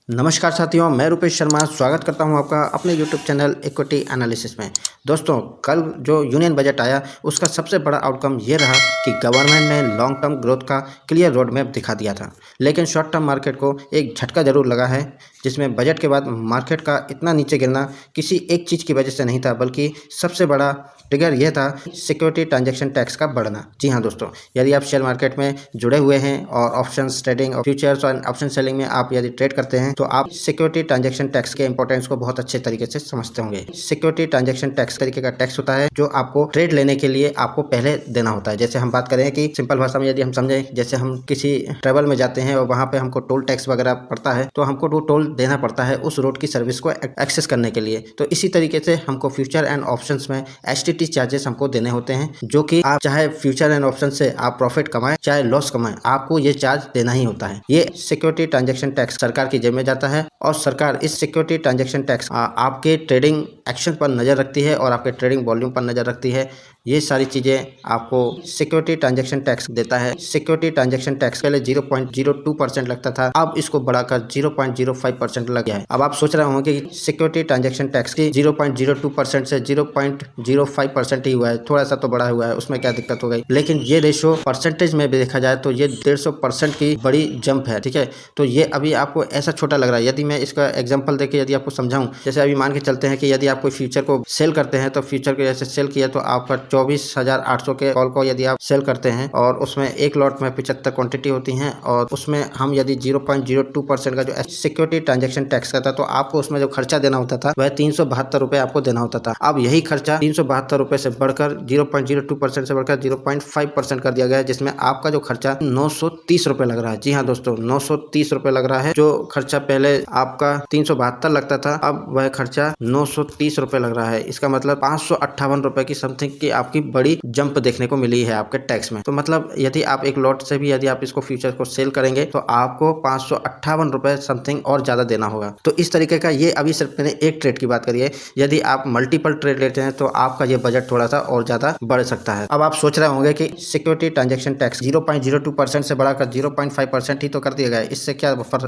नमस्कार साथियों, मैं रुपेश शर्मा स्वागत करता हूं आपका अपने यूट्यूब चैनल इक्विटी एनालिसिस में। दोस्तों, कल जो यूनियन बजट आया उसका सबसे बड़ा आउटकम ये रहा कि गवर्नमेंट ने लॉन्ग टर्म ग्रोथ का क्लियर रोड मैप दिखा दिया था, लेकिन शॉर्ट टर्म मार्केट को एक झटका जरूर लगा है, जिसमें बजट के बाद मार्केट का इतना नीचे गिरना किसी एक चीज़ की वजह से नहीं था, बल्कि सबसे बड़ा ट्रिगर यह था सिक्योरिटी ट्रांजैक्शन टैक्स का बढ़ना। जी हाँ दोस्तों, यदि आप शेयर मार्केट में जुड़े हुए हैं और ऑप्शंस ट्रेडिंग और फ्यूचर्स और ऑप्शन सेलिंग में आप यदि ट्रेड करते हैं तो आप सिक्योरिटी ट्रांजैक्शन टैक्स के इंपॉर्टेंस को बहुत अच्छे तरीके से समझते होंगे। सिक्योरिटी ट्रांजैक्शन टैक्स तरीके का टैक्स होता है जो आपको ट्रेड लेने के लिए आपको पहले देना होता है। जैसे हम बात करें कि सिंपल भाषा में यदि हम समझें, जैसे हम किसी ट्रेवल में जाते हैं और वहाँ पे हमको टोल टैक्स वगैरह पड़ता है तो हमको वो टोल देना पड़ता है उस रोड की सर्विस को एक्सेस करने के लिए। तो इसी तरीके से हमको फ्यूचर एंड ऑप्शंस में एसटीटी चार्जेस हमको देने होते हैं, जो कि आप चाहे फ्यूचर एंड ऑप्शन से आप प्रॉफिट कमाएं चाहे लॉस कमाएं, आपको ये चार्ज देना ही होता है। ये सिक्योरिटी ट्रांजैक्शन टैक्स सरकार की जेब में जाता है और सरकार इस सिक्योरिटी ट्रांजैक्शन टैक्स आपके ट्रेडिंग एक्शन पर नजर रखती है और आपके ट्रेडिंग वॉल्यूम पर नजर रखती है। ये सारी चीजें आपको सिक्योरिटी ट्रांजैक्शन टैक्स देता है। सिक्योरिटी ट्रांजैक्शन टैक्स पहले 0.02% लगता था, अब इसको बढ़ाकर 0.05% लग गया है। अब आप सोच रहे होंगे कि सिक्योरिटी ट्रांजैक्शन टैक्स की 0.02% से 0.05% ही हुआ है, थोड़ा सा तो बढ़ा हुआ है, उसमें क्या दिक्कत हो गई। लेकिन ये रेशो परसेंटेज में भी देखा जाए तो ये 150% की बड़ी जंप है, ठीक है। तो ये अभी आपको ऐसा छोटा लग रहा है। यदि मैं इसका एग्जाम्पल देके यदि आपको समझाऊं, जैसे अभी मान के चलते हैं कि यदि आप कोई फ्यूचर को सेल करते हैं तो फ्यूचर को जैसे सेल किया तो आपका 24,800 के कॉल को यदि आप सेल करते हैं और उसमें एक लॉट में 75 क्वांटिटी होती हैं और उसमें हम यदि 0.02% का जो सिक्योरिटी ट्रांजैक्शन टैक्स का था तो आपको उसमें जो खर्चा देना होता था वह 372 रुपए आपको देना होता था। अब यही खर्चा 372 रुपए से बढ़कर 0.02% से बढ़कर 0.5% कर दिया गया है, जिसमें आपका जो खर्चा 930 रुपए लग रहा है। जी हाँ दोस्तों, 930 रुपए लग रहा है। जो खर्चा पहले आपका 372 लगता था, अब वह खर्चा 930 रुपए लग रहा है। इसका मतलब 558 रुपए की समथिंग की आपकी बड़ी जंप देखने को मिली है आपके टैक्स में। तो मतलब यदि आप एक लॉट से भी यदि आप इसको फ्यूचर को सेल करेंगे तो आपको 558 रुपए समथिंग और ज्यादा देना होगा। तो इस तरीके का ये अभी सिर्फ मैंने एक ट्रेड की बात करी है। यदि आप मल्टीपल ट्रेड लेते हैं तो आपका ये बजट थोड़ा सा और ज्यादा बढ़ सकता है। अब आप सोच रहे होंगे कि सिक्योरिटी ट्रांजैक्शन टैक्स 0.02% से बढ़ाकर 0.5% ही तो कर दिया गया है,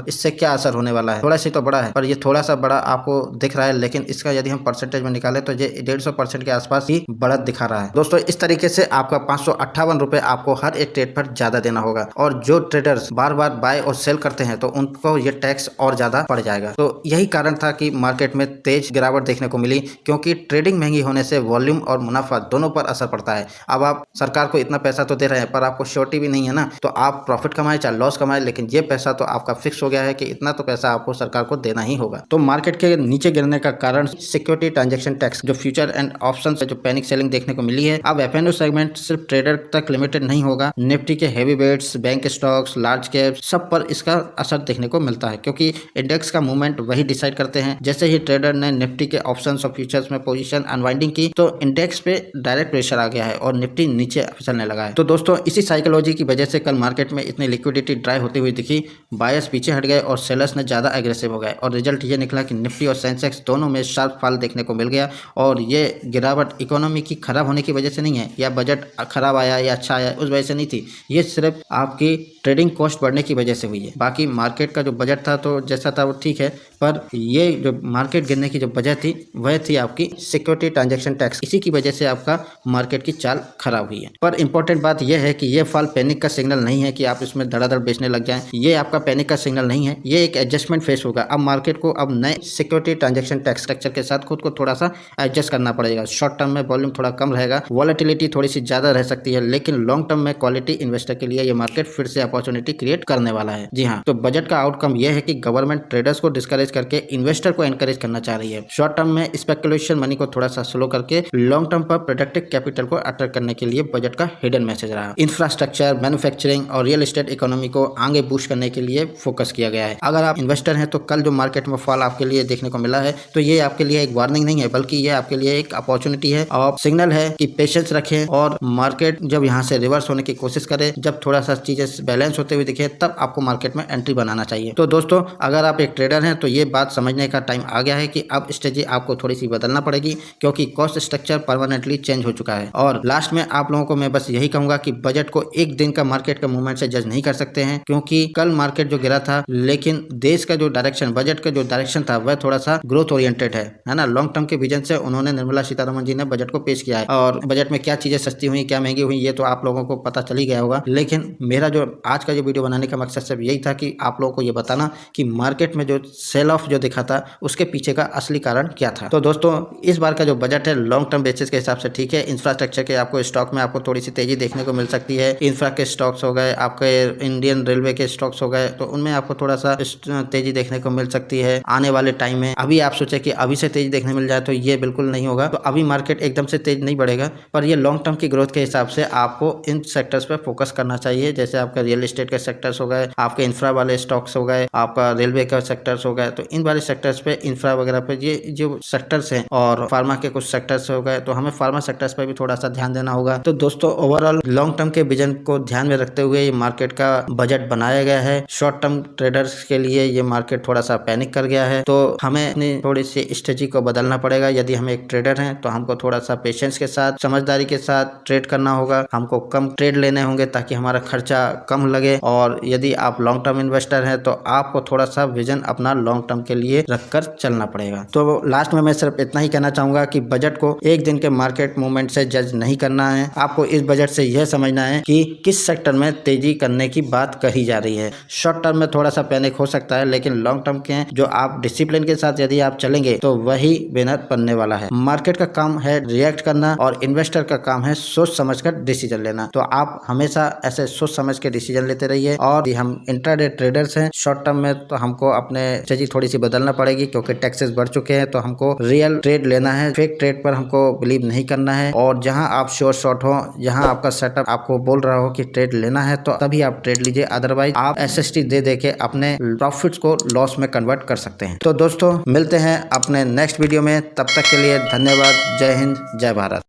इससे क्या असर होने वाला है। थोड़ा सी तो बड़ा है, पर ये थोड़ा सा बड़ा आपको दिख रहा है, लेकिन इसका यदि हम परसेंटेज में निकाले तो ये 150% के आसपास ही बढ़त दिखा रहा है। दोस्तों, इस तरीके से आपका 558 रुपए आपको हर एक ट्रेड पर ज्यादा देना होगा और जो ट्रेडर्स बार बार बाय और सेल करते हैं तो उनको ये टैक्स और ज्यादा पड़ जाएगा। तो यही कारण था कि मार्केट में तेज गिरावट देखने को मिली, क्योंकि ट्रेडिंग महंगी होने से वॉल्यूम और मुनाफा दोनों पर असर पड़ता है। अब आप सरकार को इतना पैसा तो दे रहे हैं पर आपको श्योरिटी भी नहीं है ना, तो आप प्रॉफिट कमाए चाहे लॉस कमाए, लेकिन ये पैसा तो आपका फिक्स हो गया है कि इतना तो पैसा आपको सरकार को देना ही होगा। तो मार्केट के नीचे गिरने का कारण सिक्योरिटी ट्रांजैक्शन टैक्स, जो फ्यूचर एंड ऑप्शन जो पैनिक सेलिंग देखने को मिली है। अब एफएनओ सेगमेंट सिर्फ ट्रेडर तक लिमिटेड नहीं होगा, निफ्टी के heavy weights, bank stocks, large caps, सब पर इसका असर देखने को मिलता है, क्योंकि इंडेक्स का मूवमेंट वही डिसाइड करते हैं। जैसे ही ट्रेडर ने निफ्टी के ऑप्शंस और फ्यूचर्स में पोजीशन अनवाइंडिंग की तो इंडेक्स पे डायरेक्ट प्रेशर आ गया है और निफ्टी नीचे फिसलने लगा है। तो दोस्तों, इसी साइकोलॉजी की वजह से कल मार्केट में इतनी लिक्विडिटी ड्राई होती हुई दिखी। बायर्स पीछे हट गए और सेलर्स ने ज्यादा एग्रेसिव हो गए और रिजल्ट ये निकला कि निफ्टी और सेंसेक्स दोनों में शार्प फॉल देखने को मिल गया। और ये गिरावट इकोनॉमी की खराब होने की वजह से नहीं है, या बजट खराब आया या अच्छा आया उस वजह से नहीं थी, ये सिर्फ आपकी ट्रेडिंग कॉस्ट बढ़ने की वजह से हुई है। बाकी मार्केट का जो बजट था तो जैसा था वो ठीक है, पर ये जो मार्केट गिरने की जो वजह थी वह थी आपकी सिक्योरिटी ट्रांजैक्शन टैक्स। इसी की वजह से आपका मार्केट की चाल खराब हुई है। पर इंपॉर्टेंट बात यह है कि ये फॉल पैनिक का सिग्नल नहीं है कि आप इसमें धड़ाधड़ बेचने लग जाएं। ये आपका पैनिक का सिग्नल नहीं है, ये एक एडजस्टमेंट फेस होगा। अब मार्केट को अब नए सिक्योरिटी ट्रांजैक्शन टैक्स स्ट्रक्चर के साथ खुद को थोड़ा सा एडजस्ट करना पड़ेगा। शॉर्ट टर्म में वॉल्यूम थोड़ा कम रहेगा, वॉलेटिलिटी थोड़ी सी ज्यादा रह सकती है, लेकिन लॉन्ग टर्म में क्वालिटी इन्वेस्टर के लिए ये मार्केट फिर से अपॉर्चुनिटी क्रिएट करने वाला है। जी हाँ, तो बजट का आउटकम यह है कि गवर्नमेंट ट्रेडर्स को डिस्करेज करके इन्वेस्टर को एनकरेज करना चाह रही है। शॉर्ट टर्म में स्पेकुलेशन मनी को थोड़ा सा स्लो करके लॉन्ग टर्म पर प्रोडक्टिव कैपिटल को अट्रैक्ट करने के लिए बजट का हिडन मैसेज रहा। इंफ्रास्ट्रक्चर, मैन्युफैक्चरिंग और रियल एस्टेट इकोनॉमी को आगे बूस्ट करने के लिए फोकस किया गया है। अगर आप इन्वेस्टर हैं तो कल जो मार्केट में फॉल आपके लिए देखने को मिला है तो ये आपके लिए एक वार्निंग नहीं है, बल्कि ये आपके लिए एक अपॉर्चुनिटी है और सिग्नल है कि पेशेंस रखें और मार्केट जब यहाँ से रिवर्स होने की कोशिश करे, जब थोड़ा सा चीजें बैलेंस होते हुए दिखे, तब आपको मार्केट में एंट्री बनाना चाहिए। तो दोस्तों अगर आप एक ट्रेडर हैं तो ये बात समझने का टाइम आ गया है कि अब स्ट्रेटजी आपको थोड़ी सी बदलना पड़ेगी, क्योंकि कॉस्ट स्ट्रक्चर परमानेंटली चेंज हो चुका है। और लास्ट में आप लोगों को मैं बस यही कहूंगा कि बजट को एक दिन का मार्केट का मूवमेंट से जज नहीं कर सकते हैं, क्योंकि कल मार्केट जो गिरा था, लेकिन देश का जो डायरेक्शन, बजट का जो डायरेक्शन था वह थोड़ा सा ग्रोथ ओरिएंटेड है ना। लॉन्ग टर्म के विजन से उन्होंने, निर्मला सीतारमण जी ने बजट को पेश किया है, और बजट में क्या चीजें सस्ती हुई, क्या महंगी हुई, ये तो आप लोगों को पता चल ही गया होगा। लेकिन मेरा जो आज का जो वीडियो बनाने का मकसद सिर्फ यही था कि आप लोगों को ये बताना कि मार्केट में जो सेल ऑफ जो दिखा था उसके पीछे का असली कारण क्या था। तो दोस्तों इस बार का जो बजट है लॉन्ग टर्म बेसिस के हिसाब से ठीक है। इंफ्रास्ट्रक्चर के आपको स्टॉक में आपको थोड़ी सी तेजी देखने को मिल सकती है। इंफ्रा के स्टॉक्स हो गए, आपके इंडियन रेलवे के स्टॉक्स हो गए, तो उनमें आपको थोड़ा सा तेजी देखने को मिल सकती है आने वाले टाइम में। अभी आप सोचे कि अभी से तेजी देखने मिल जाए तो ये बिल्कुल नहीं होगा। तो अभी मार्केट एकदम से तेज नहीं बढ़ेगा, पर ये लॉन्ग टर्म की ग्रोथ के हिसाब से आपको इन सेक्टर्स पे फोकस करना चाहिए, जैसे आपका रियल एस्टेट के सेक्टर्स हो गए, आपके इंफ्रा वाले स्टॉक्स हो गए, आपका रेलवे का सेक्टर्स हो गए। तो इन वाले सेक्टर्स पे, इंफ्रा वगैरह पे, ये जो सेक्टर्स हैं, और फार्मा के कुछ सेक्टर्स हो गए, तो हमें फार्मा सेक्टर्स पे भी थोड़ा सा ध्यान देना होगा। तो दोस्तों ओवरऑल लॉन्ग टर्म के विजन को ध्यान में रखते हुए ये मार्केट का बजट बनाया गया है। शॉर्ट टर्म ट्रेडर्स के लिए ये मार्केट थोड़ा सा पैनिक कर गया है, तो हमें अपनी थोड़ी सी स्ट्रेटजी को बदलना पड़ेगा। यदि हम एक ट्रेडर हैं तो हमको थोड़ा सा पेशेंस के साथ, समझदारी के साथ ट्रेड करना होगा। हमको कम ट्रेड लेने होंगे ताकि हमारा खर्चा कम लगे। और यदि आप लॉन्ग टर्म इन्वेस्टर हैं तो आपको थोड़ा सा विजन अपना लॉन्ग टर्म के लिए रखकर चलना पड़ेगा। तो लास्ट में मैं सिर्फ इतना ही कहना चाहूंगा कि बजट को एक दिन के मार्केट मूवमेंट से जज नहीं करना है। आपको इस बजट से यह समझना है कि किस सेक्टर में तेजी करने की बात कही जा रही है। शॉर्ट टर्म में थोड़ा सा पैनिक हो सकता है, लेकिन लॉन्ग टर्म के जो आप डिसिप्लिन के साथ यदि आप चलेंगे तो वही विनर बनने वाला है। मार्केट का काम है रिएक्ट करना और इन्वेस्टर का काम है सोच समझकर डिसीजन लेना। तो आप हमेशा ऐसे सोच समझ के डिसीजन लेते रहिए। और हम इंट्राडे ट्रेडर्स हैं, शॉर्ट टर्म में तो हमको अपने स्ट्रेटजी थोड़ी सी बदलना पड़ेगी, क्योंकि टैक्सेस बढ़ चुके हैं। तो हमको रियल ट्रेड लेना है, फेक ट्रेड पर हमको बिलीव नहीं करना है। और जहां आप श्योर शॉर्ट हो, जहां आपका सेटअप आपको बोल रहा हो कि ट्रेड लेना है, तो तभी आप ट्रेड लीजिए। अदरवाइज आप एसएसटी दे के अपने प्रॉफिट्स को लॉस में कन्वर्ट कर सकते हैं। तो दोस्तों मिलते हैं अपने नेक्स्ट वीडियो में, तब तक के लिए धन्यवाद। जय हिंद, जय भारत।